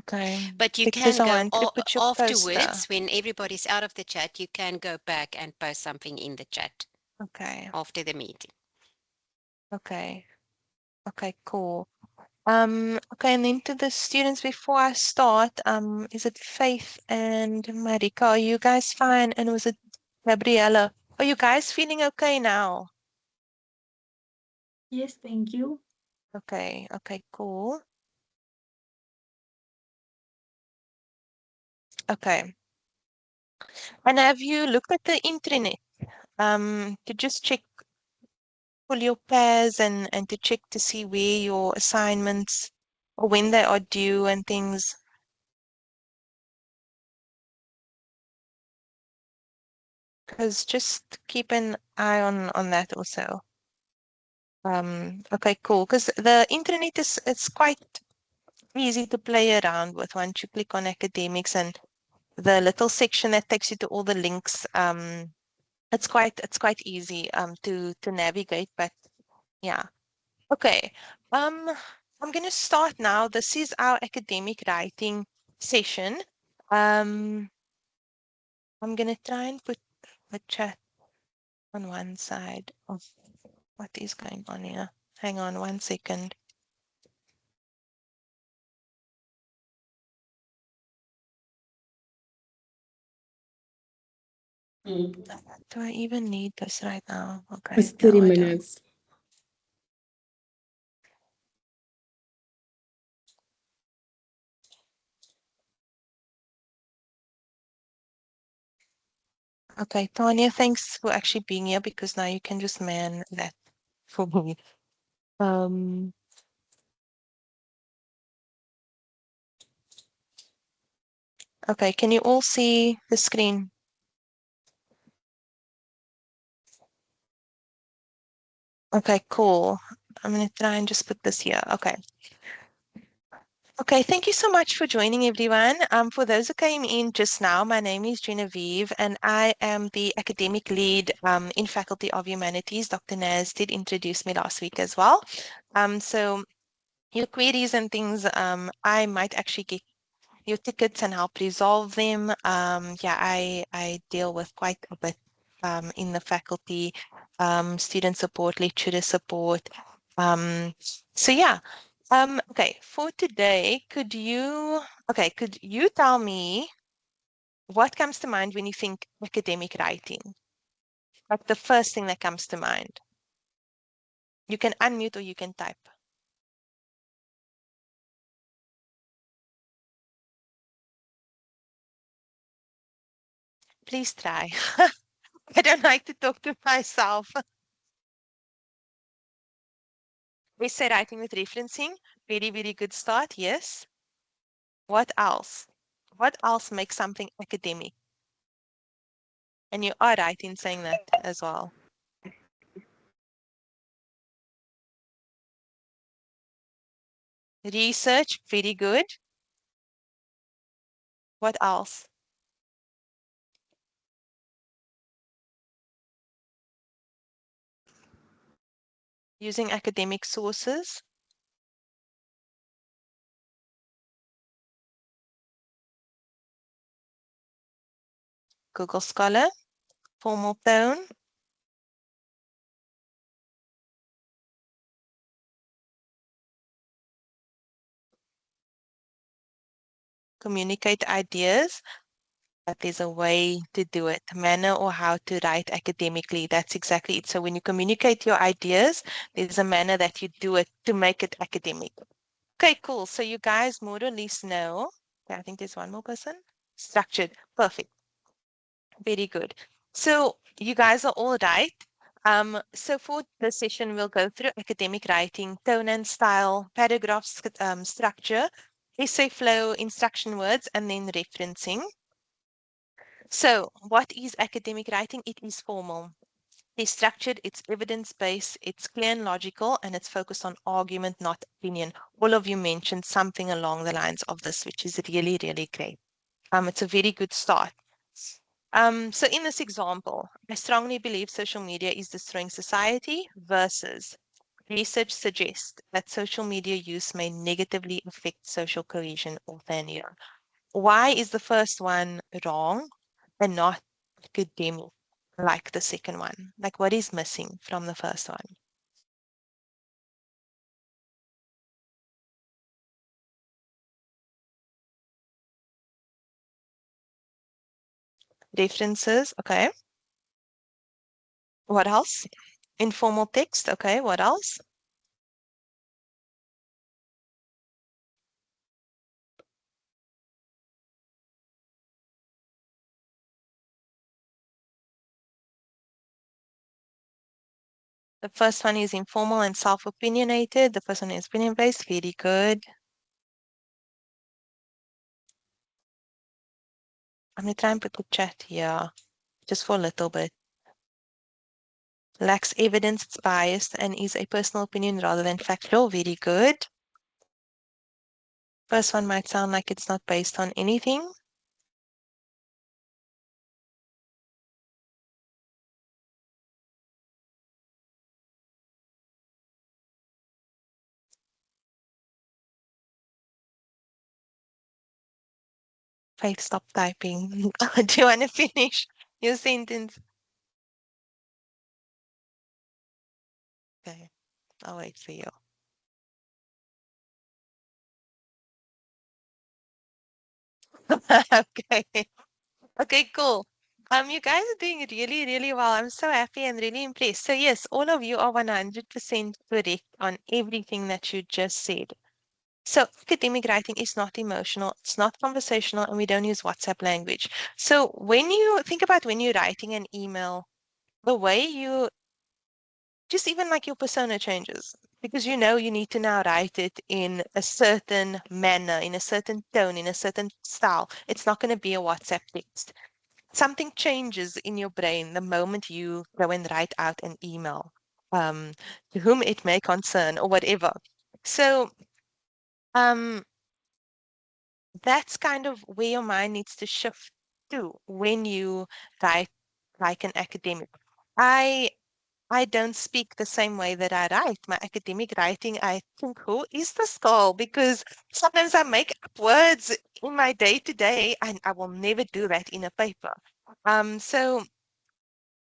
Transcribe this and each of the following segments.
Okay. But you Because can I go want you to put your poster. afterwards, when everybody's out of the chat, you can go back and post something in the chat Okay. after the meeting. Okay. Okay, cool. Okay, and then to the students before I start, is it Faith and Marika? Are you guys fine? And was it Gabriella? Are you guys feeling okay now? Yes, thank you. Okay, okay, cool. Okay. And have you looked at the intranet to just check all your pairs and to check to see where your assignments or when they are due and things? Because just keep an eye on that also. Okay, cool. Because the internet is it's quite easy to play around with once you click on academics and the little section that takes you to all the links. It's quite easy to navigate, but yeah. Okay. I'm gonna start now. This is our academic writing session. Um, I'm gonna try and put the chat on one side of what is going on here. Hang on 1 second. Do I even need this right now? Okay, It's no, 30 I don't. minutes. Okay, Tanya, thanks for actually being here because now you can just man that for me. Um, okay, can you all see the screen? Okay, cool. I'm gonna try and just put this here. Okay. Okay, thank you so much for joining everyone. For those who came in just now, my name is Genevieve and I am the academic lead in Faculty of Humanities. Dr. Naz did introduce me last week as well. So your queries and things, I might actually get your tickets and help resolve them. Yeah, I deal with quite a bit in the faculty, student support, lecturer support. So yeah. Okay, for today, could you tell me what comes to mind when you think academic writing? Like the first thing that comes to mind. You can unmute or you can type. Please try. I don't like to talk to myself. Essay writing with referencing, very, very good start. Yes. What else? What else makes something academic? And you are right in saying that as well. Research, very good. What else? Using academic sources, Google Scholar, formal tone, communicate ideas, but there's a way to do it, manner or how to write academically. That's exactly it. So when you communicate your ideas, there's a manner that you do it to make it academic. Okay, cool. So you guys more or less know. Okay, I think there's one more person. Structured. Perfect. Very good. So you guys are all right. So for this session, we'll go through academic writing, tone and style, paragraph structure, essay flow, instruction words, and then referencing. So what is academic writing? It is formal. It's structured, it's evidence-based, it's clear and logical, and it's focused on argument, not opinion. All of you mentioned something along the lines of this, which is really, really great. It's a very good start. So in this example, I strongly believe social media is destroying society versus Research suggests that social media use may negatively affect social cohesion or tenure. Why is the first one wrong and not academic like the second one? Like, what is missing from the first one? References, okay. What else? Informal text, okay. What else? The first one is informal and self-opinionated. The first one is opinion-based. Very good. I'm gonna try and put the chat here just for a little bit. Lacks evidence, it's biased, and is a personal opinion rather than factual. Very good. First one might sound like it's not based on anything. Faith, stop typing. Do you want to finish your sentence? Okay, I'll wait for you. Okay. Okay, cool. You guys are doing really, really well. I'm so happy and really impressed. So yes, all of you are 100% correct on everything that you just said. So academic writing is not emotional, it's not conversational, and we don't use WhatsApp language. So when you think about when you're writing an email, the way you just even like your persona changes because you know you need to now write it in a certain manner, in a certain tone, in a certain style. It's not going to be a WhatsApp text. Something changes in your brain the moment you go and write out an email, to whom it may concern or whatever. So, um, that's kind of where your mind needs to shift to when you write like an academic. I I don't speak the same way that I write. My academic writing, I think, who is this girl? Because sometimes I make up words in my day to day, and I will never do that in a paper. So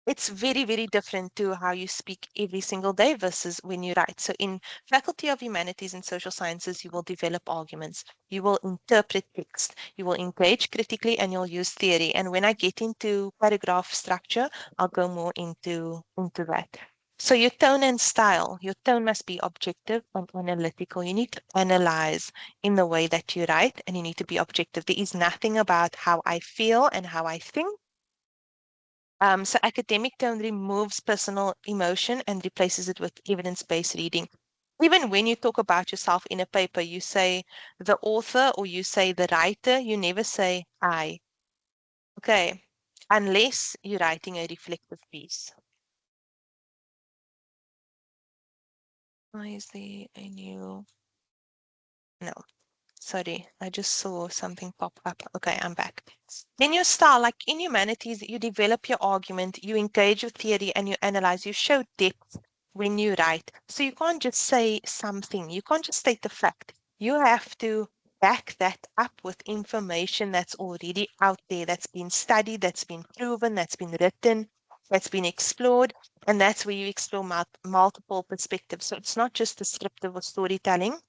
it's very, very different to how you speak every single day versus when you write. So in Faculty of Humanities and Social Sciences, you will develop arguments, you will interpret text, you will engage critically, and you'll use theory. And when I get into paragraph structure, I'll go more into that. So your tone and style, your tone must be objective and analytical. You need to analyze in the way that you write, and you need to be objective. There is nothing about how I feel and how I think. So academic tone removes personal emotion and replaces it with evidence-based reading. Even when you talk about yourself in a paper, you say the author or you say the writer, you never say I. Okay. Unless you're writing a reflective piece. Why is there a new? No. Sorry, I just saw something pop up. Okay, I'm back. In your style, like in humanities, you develop your argument, you engage with theory, and you analyze. You show depth when you write. So you can't just say something. You can't just state the fact. You have to back that up with information that's already out there, that's been studied, that's been proven, that's been written, that's been explored. And that's where you explore multiple perspectives. So it's not just descriptive or storytelling.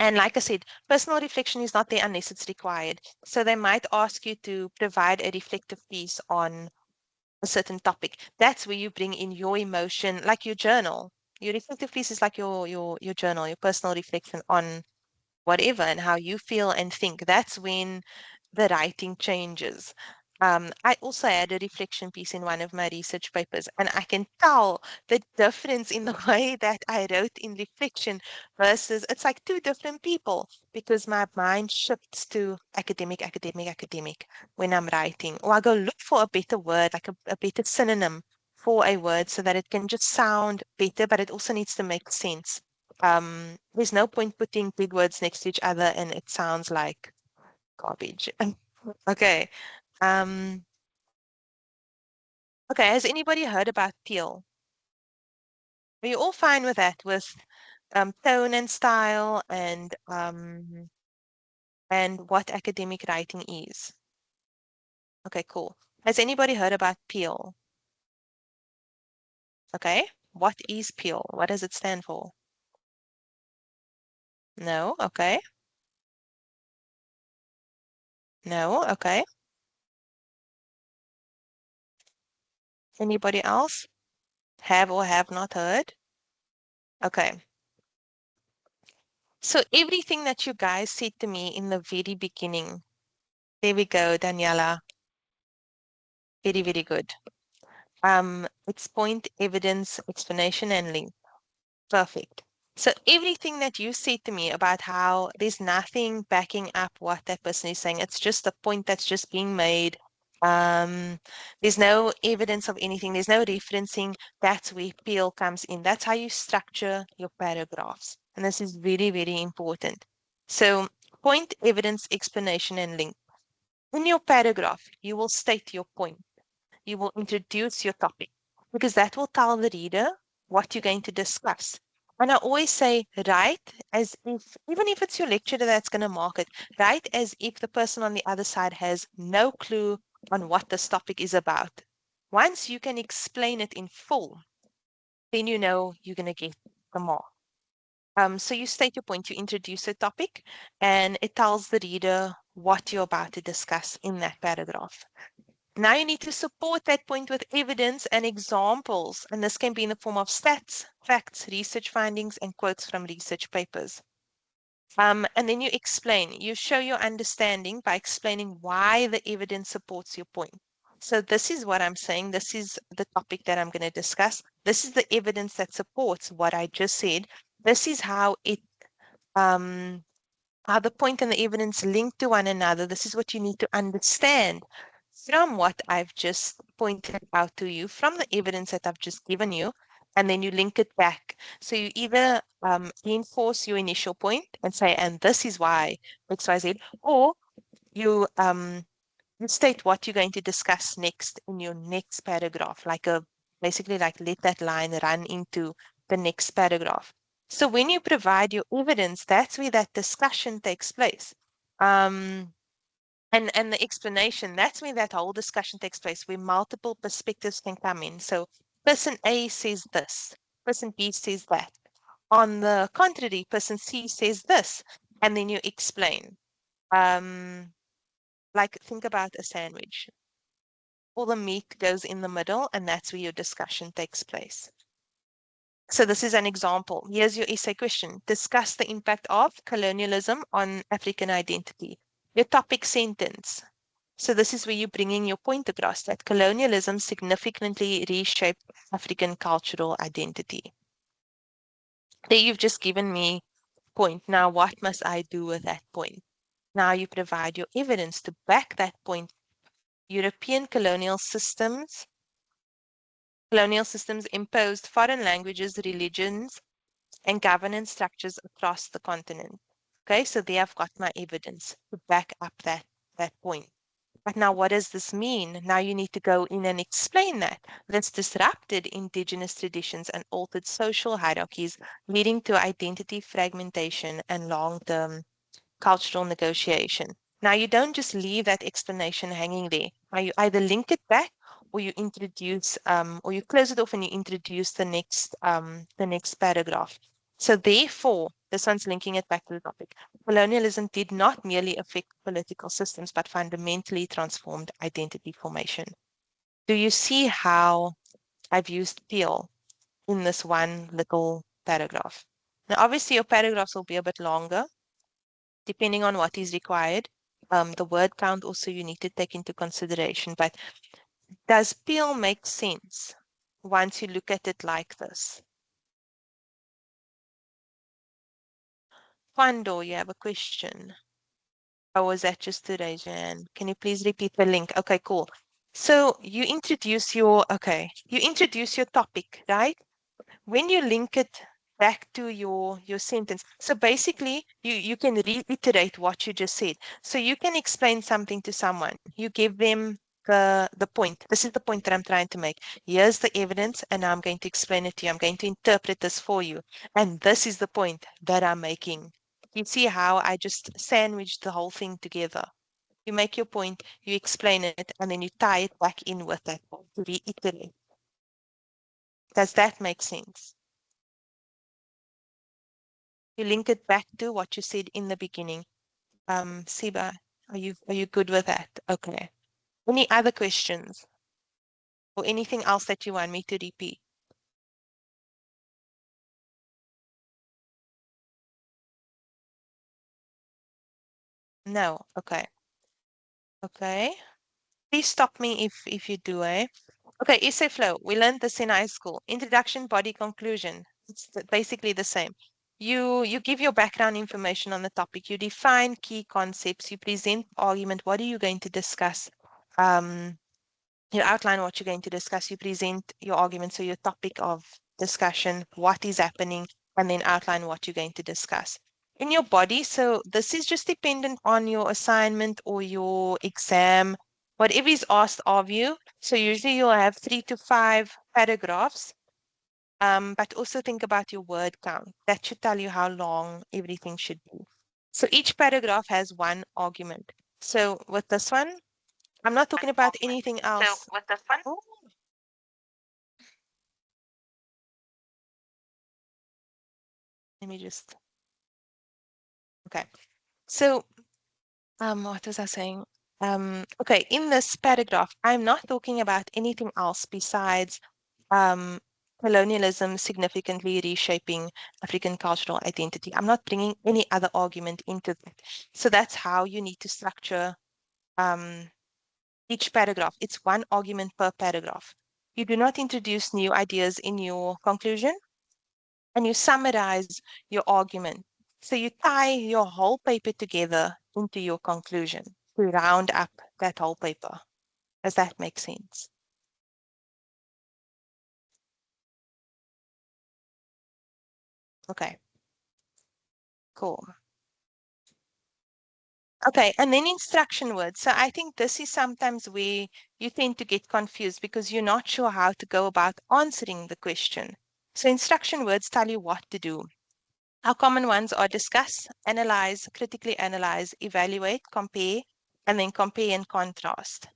And like I said, personal reflection is not there unless it's required. So they might ask you to provide a reflective piece on a certain topic. That's where you bring in your emotion, like your journal. Your reflective piece is like your journal, your personal reflection on whatever and how you feel and think. That's when the writing changes. I also had a reflection piece in one of my research papers, and I can tell the difference in the way that I wrote in reflection versus it's like two different people because my mind shifts to academic, academic, academic when I'm writing. Or I go look for a better word, like a better synonym for a word so that it can just sound better, but it also needs to make sense. There's no point putting big words next to each other and it sounds like garbage. Okay. Um, okay, has anybody heard about teal? Are you all fine with that, with tone and style and what academic writing is? Okay, cool. Has anybody heard about PEEL? Okay, what is PEEL? What does it stand for? No, okay. No, okay. Anybody else have or have not heard? Okay. So everything that you guys said to me in the very beginning, there we go, Daniela. Very, very good. It's point, evidence, explanation, and link. Perfect. So everything that you said to me about how there's nothing backing up what that person is saying, it's just a point that's just being made. There's no evidence of anything, there's no referencing. That's where PEEL comes in. That's how you structure your paragraphs. And this is very, very important. So point, evidence, explanation, and link. In your paragraph, you will state your point. You will introduce your topic because that will tell the reader what you're going to discuss. And I always say, write as if, even if it's your lecturer that's going to mark it, write as if the person on the other side has no clue on what this topic is about. Once you can explain it in full, then you know you're going to get the mark. So you state your point, you introduce a topic, and it tells the reader what you're about to discuss in that paragraph. Now you need to support that point with evidence and examples, and this can be in the form of stats, facts, research findings, and quotes from research papers. And then you explain, you show your understanding by explaining why the evidence supports your point. So this is what I'm saying. This is the topic that I'm going to discuss. This is the evidence that supports what I just said. This is um, how the point and the evidence link to one another. This is what you need to understand from what I've just pointed out to you, from the evidence that I've just given you, and then you link it back. So you either reinforce your initial point and say, and this is why X, Y, Z, or you state what you're going to discuss next in your next paragraph, basically like let that line run into the next paragraph. So when you provide your evidence, that's where that discussion takes place. Um, and the explanation, that's where that whole discussion takes place, where multiple perspectives can come in. So person A says this, person B says that. On the contrary, person C says this, and then you explain. Like think about a sandwich. All the meat goes in the middle, and that's where your discussion takes place. So this is an example. Here's your essay question. Discuss the impact of colonialism on African identity. Your topic sentence. So this is where you're bringing your point across, that colonialism significantly reshaped African cultural identity. There you've just given me point. Now what must I do with that point? Now you provide your evidence to back that point. European colonial systems imposed foreign languages, religions, and governance structures across the continent. Okay, so there I've got my evidence to back up that point. But now what does this mean? Now you need to go in and explain that. This disrupted indigenous traditions and altered social hierarchies, leading to identity fragmentation and long-term cultural negotiation. Now you don't just leave that explanation hanging there. Now you either link it back or you introduce or you close it off and you introduce the next paragraph. So therefore, this one's linking it back to the topic. Colonialism did not merely affect political systems, but fundamentally transformed identity formation. Do you see how I've used PEEL in this one little paragraph? Now, obviously, your paragraphs will be a bit longer, depending on what is required. The word count also you need to take into consideration. But does PEEL make sense once you look at it like this? Pando, you have a question. Or was that just to raise your hand? Can you please repeat the link? Okay, cool. So you introduce your topic, right? When you link it back to your sentence, so basically you can reiterate what you just said. So you can explain something to someone. You give them the point. This is the point that I'm trying to make. Here's the evidence, and now I'm going to explain it to you. I'm going to interpret this for you. And this is the point that I'm making. You see how I just sandwiched the whole thing together. You make your point, you explain it, and then you tie it back in with that point to reiterate. Does that make sense? You link it back to what you said in the beginning. Siba, are you good with that? Okay. Any other questions or anything else that you want me to repeat? No. Okay. Okay. Please stop me if you do, eh? Okay, essay flow. We learned this in high school. Introduction, body, conclusion. It's basically the same. You give your background information on the topic. You define key concepts. You present argument. What are you going to discuss? Um, you outline what you're going to discuss. You present your argument, so your topic of discussion, what is happening, and then outline what you're going to discuss. In your body, so this is just dependent on your assignment or your exam, whatever is asked of you. So usually you'll have 3 to 5 paragraphs, but also think about your word count. That should tell you how long everything should be. So each paragraph has one argument. So with this one, I'm not talking about anything else. with this one, Oh, let me just, okay. So, what was I saying? Okay, in this paragraph, I'm not talking about anything else besides um, colonialism significantly reshaping African cultural identity. I'm not bringing any other argument into that. So that's how you need to structure um, each paragraph. It's one argument per paragraph. You do not introduce new ideas in your conclusion, and you summarize your argument. So you tie your whole paper together into your conclusion to round up that whole paper. Does that make sense? Okay, cool. Okay, and then instruction words. So I think this is sometimes where you tend to get confused because you're not sure how to go about answering the question. So instruction words tell you what to do. Our common ones are discuss, analyze, critically analyze, evaluate, compare, and then compare and contrast.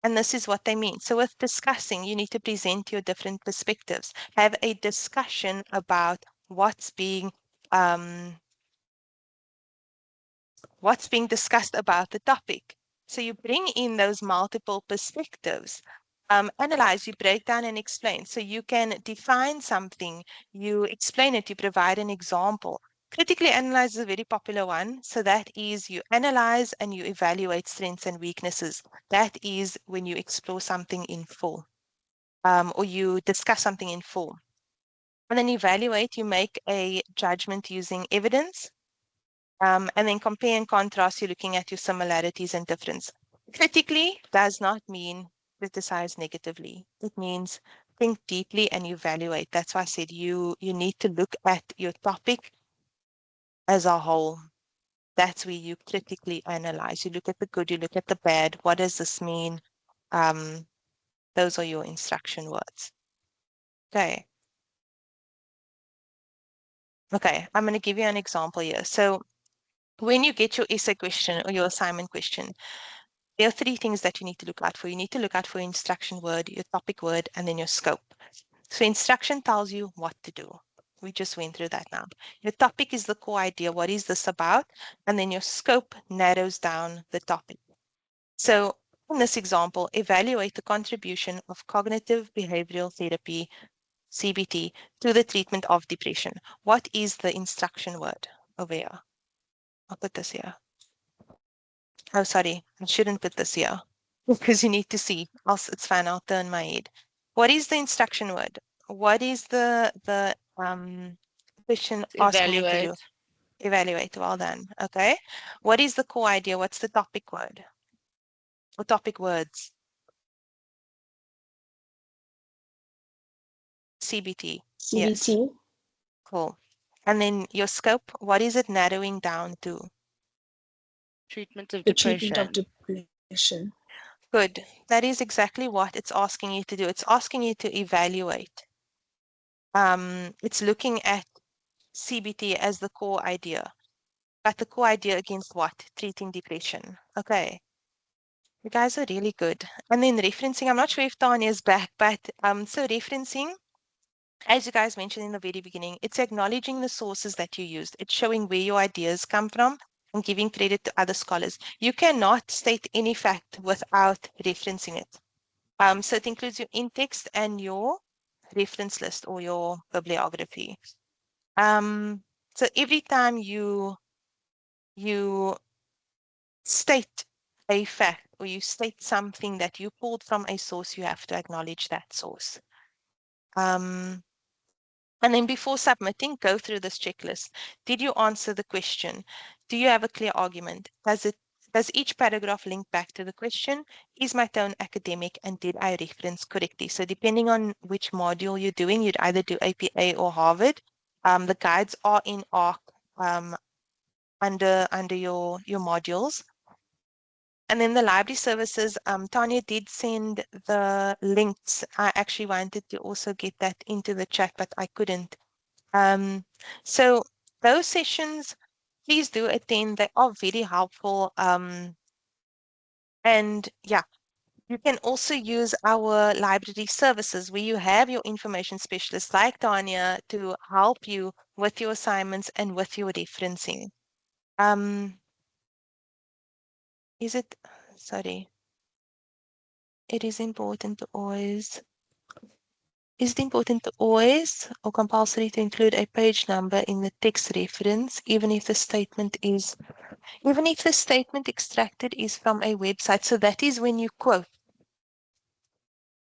And this is what they mean. So with discussing, you need to present your different perspectives. Have a discussion about um, what's being discussed about the topic. So you bring in those multiple perspectives. Analyze, you break down and explain. So you can define something, you explain it, you provide an example. Critically analyze is a very popular one. So that is you analyze and you evaluate strengths and weaknesses. That is when you explore something in full, or you discuss something in full. And then evaluate, you make a judgment using evidence. And then compare and contrast, you're looking at your similarities and difference. Critically does not mean criticize negatively. It means think deeply and evaluate. That's why I said you need to look at your topic as a whole. That's where you critically analyze. You look at the good, you look at the bad. What does this mean? Um, those are your instruction words. Okay. Okay, I'm going to give you an example here. So when you get your essay question or your assignment question, there are 3 things that you need to look out for. You need to look out for your instruction word, your topic word, and then your scope. So instruction tells you what to do. We just went through that now. Your topic is the core idea. What is this about? And then your scope narrows down the topic. So in this example, evaluate the contribution of cognitive behavioral therapy, CBT, to the treatment of depression. What is the instruction word over here? I'll put this here. Oh, sorry, I shouldn't put this here because you need to see. It's fine. I'll turn my head. What is the instruction word? What is the question asking me to do? evaluate. Evaluate. Well done. Okay. What is the core idea? What's the topic word or topic words? CBT. Yes. CBT, Cool. And then your scope. What is it narrowing down to? Treatment of the treatment of depression. depression. Good. That is exactly what it's asking you to do. It's asking you to evaluate. It's looking at CBT as the core idea. But the core idea against what? Treating depression. Okay. You guys are really good. And then referencing, I'm not sure if Tanya is back, but so referencing, as you guys mentioned in the very beginning, it's acknowledging the sources that you used. It's showing where your ideas come from and giving credit to other scholars. You cannot state any fact without referencing it. So it includes your in-text and your reference list or your bibliography. So every time you state a fact or you state something that you pulled from a source, you have to acknowledge that source. And then before submitting, go through this checklist. Did you answer the question? Do you have a clear argument? Does each paragraph link back to the question? Is my tone academic and did I reference correctly? So depending on which module you're doing, you'd either do APA or Harvard. The guides are in ARC under your modules. And then the library services, Tanya did send the links. I actually wanted to also get that into the chat, but I couldn't. So those sessions, please do attend. They are very helpful. And yeah, you can also use our library services where you have your information specialists like Tanya to help you with your assignments and with your referencing. Is it, sorry, it is important to always. Is it important to always or compulsory to include a page number in the text reference, even if the statement extracted is from a website? So that is when you quote.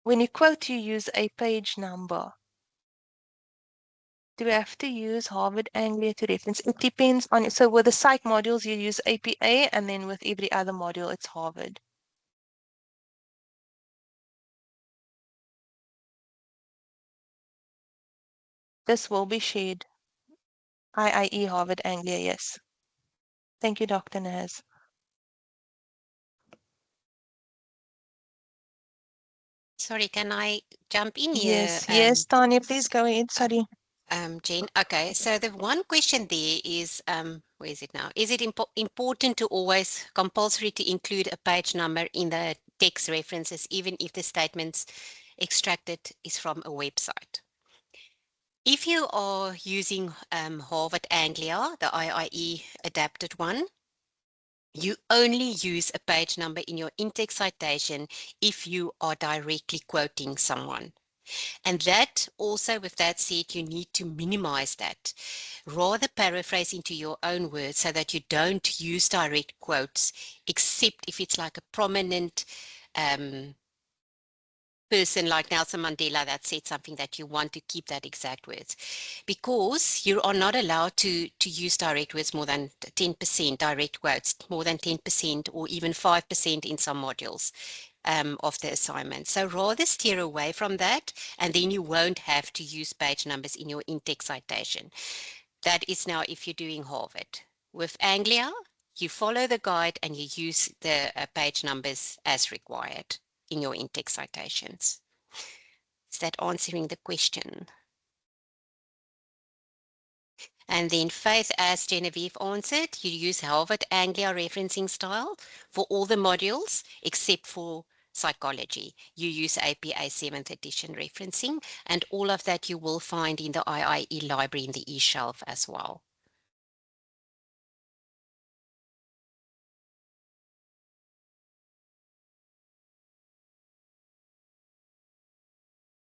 When you quote, you use a page number. Do we have to use Harvard Anglia to reference? It depends on, so with the psych modules, you use APA, and then with every other module, it's Harvard. This will be shared. IIE Harvard Anglia, yes. Thank you, Dr. Naz. Sorry, can I jump in here? Yes, Tanya, please go ahead. Sorry. Jen. Okay, so the one question there is, where is it now? Is it important to always compulsory to include a page number in the text references, even if the statements extracted is from a website? If you are using Harvard Anglia, the IIE adapted one, you only use a page number in your in-text citation if you are directly quoting someone. And that also, with that said, you need to minimize that. Rather paraphrase into your own words so that you don't use direct quotes, except if it's like a prominent person like Nelson Mandela that said something that you want to keep that exact words, because you are not allowed to use direct words more than 10%, direct quotes more than 10% or even 5% in some modules of the assignment. So rather steer away from that, and then you won't have to use page numbers in your in-text citation. That is now if you're doing Harvard. With Anglia, you follow the guide and you use the page numbers as required in your in-text citations. Is that answering the question? And then Faith, as Genevieve answered, you use Harvard Anglia referencing style for all the modules except for psychology. You use APA 7th edition referencing, and all of that you will find in the IIE library in the eShelf as well.